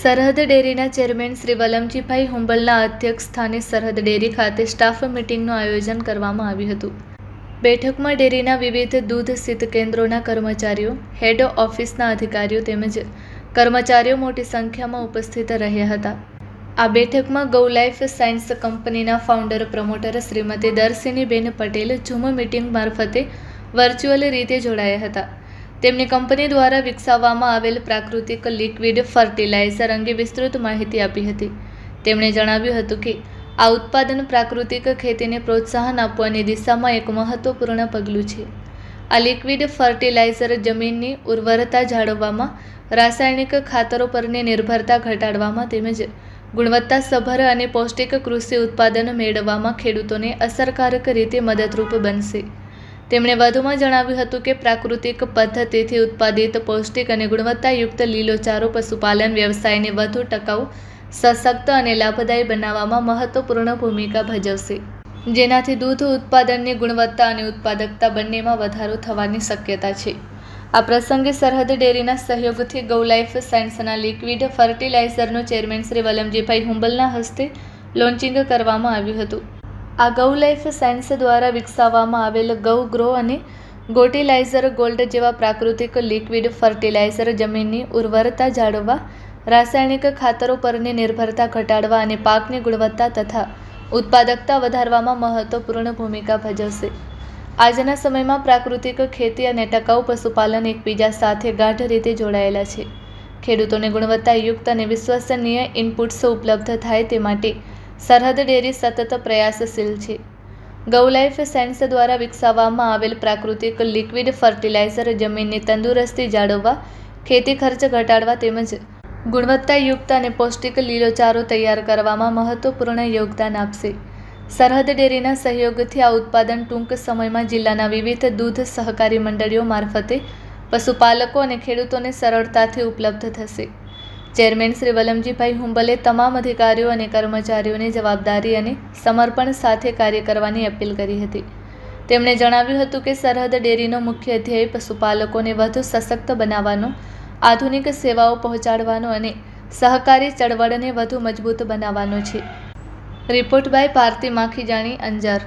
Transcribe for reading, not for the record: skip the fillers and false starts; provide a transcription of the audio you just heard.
સરહદ ડેરીના ચેરમેન શ્રી વલમજીભાઈ હુંબલના અધ્યક્ષ સ્થાને સરહદ ડેરી ખાતે સ્ટાફ મિટિંગનું આયોજન કરવામાં આવ્યું હતું. બેઠકમાં ડેરીના વિવિધ દૂધ શીત કેન્દ્રોના કર્મચારીઓ, હેડ ઓફિસના અધિકારીઓ તેમજ કર્મચારીઓ મોટી સંખ્યામાં ઉપસ્થિત રહ્યા હતા. આ બેઠકમાં ગૌ લાઈફ સાયન્સ કંપનીના founder promoter Shrimati Darshiniben Patel zoom meeting મારફતે વર્ચ્યુઅલ રીતે જોડાયા હતા. તેમની કંપની દ્વારા વિકસાવવામાં આવેલ પ્રાકૃતિક લિક્વિડ ફર્ટિલાઇઝર અંગે વિસ્તૃત માહિતી આપી હતી. તેમણે જણાવ્યું હતું કે આ ઉત્પાદન પ્રાકૃતિક ખેતીને પ્રોત્સાહન આપવાની દિશામાં એક મહત્વપૂર્ણ પગલું છે. આ લિક્વિડ ફર્ટિલાઇઝર જમીનની ઉર્વરતા જાળવવામાં, રાસાયણિક ખાતરો પરની નિર્ભરતા ઘટાડવામાં તેમજ ગુણવત્તાસભર અને પૌષ્ટિક કૃષિ ઉત્પાદન મેળવવામાં ખેડૂતોને અસરકારક રીતે મદદરૂપ બનશે. તેમણે વધુમાં જણાવ્યું હતું કે પ્રાકૃતિક પદ્ધતિથી ઉત્પાદિત પૌષ્ટિક અને ગુણવત્તાયુક્ત લીલોચારો પશુપાલન વ્યવસાયને વધુ ટકાઉ, સશક્ત અને લાભદાયી બનાવવામાં મહત્વપૂર્ણ ભૂમિકા ભજવશે, જેનાથી દૂધ ઉત્પાદનની ગુણવત્તા અને ઉત્પાદકતા બંનેમાં વધારો થવાની શક્યતા છે. આ પ્રસંગે સરહદ ડેરીના સહયોગથી ગૌ લાઈફ સાયન્સના લિક્વિડ ફર્ટિલાઇઝરનું ચેરમેન શ્રી વલમજીભાઈ હુંબલના હસ્તે લોન્ચિંગ કરવામાં આવ્યું હતું. આ ગૌ લાઈફ સાયન્સ દ્વારા વિકસાવવામાં આવેલ ગૌ ગ્રો અને ગોટીલાઇઝર ગોલ્ડ જેવા પ્રાકૃતિક લિક્વિડ ફર્ટિલાઇઝર જમીનની ઉર્વરતા જાળવવા, રાસાયણિક ખાતરો પરની નિર્ભરતા ઘટાડવા અને પાકની ગુણવત્તા તથા ઉત્પાદકતા વધારવામાં મહત્વપૂર્ણ ભૂમિકા ભજવશે. આજના સમયમાં પ્રાકૃતિક ખેતી અને ટકાઉ પશુપાલન એકબીજા સાથે ગાઢ રીતે જોડાયેલા છે. ખેડૂતોને ગુણવત્તાયુક્ત અને વિશ્વસનીય ઇનપુટ્સ ઉપલબ્ધ થાય તે માટે સરહદ ડેરી સતત પ્રયાસશીલ છે. ગૌ લાઈફ સાયન્સ દ્વારા વિકસાવવામાં આવેલ પ્રાકૃતિક લિક્વિડ ફર્ટિલાઇઝર જમીનની તંદુરસ્તી જાળવવા, ખેતી ખર્ચ ઘટાડવા તેમજ ગુણવત્તાયુક્ત અને પૌષ્ટિક લીલોચારો તૈયાર કરવામાં મહત્વપૂર્ણ યોગદાન આપશે. સરહદ ડેરીના સહયોગથી આ ઉત્પાદન ટૂંક સમયમાં જિલ્લાના વિવિધ દૂધ સહકારી મંડળીઓ મારફતે પશુપાલકો અને ખેડૂતોને સરળતાથી ઉપલબ્ધ થશે. ચેરમેન શ્રી વલમજીભાઈ હુંબલે તમામ અધિકારીઓ અને કર્મચારીઓને જવાબદારી અને સમર્પણ સાથે કાર્ય કરવાની અપીલ કરી હતી. તેમણે જણાવ્યું હતું કે સરહદ ડેરીનો મુખ્ય ધ્યેય પશુપાલકોને વધુ સશક્ત બનાવવાનો, આધુનિક સેવાઓ પહોંચાડવાનો અને સહકારી ચળવળને વધુ મજબૂત બનાવવાનો છે. Report by Bharati Makhijani, Anjar.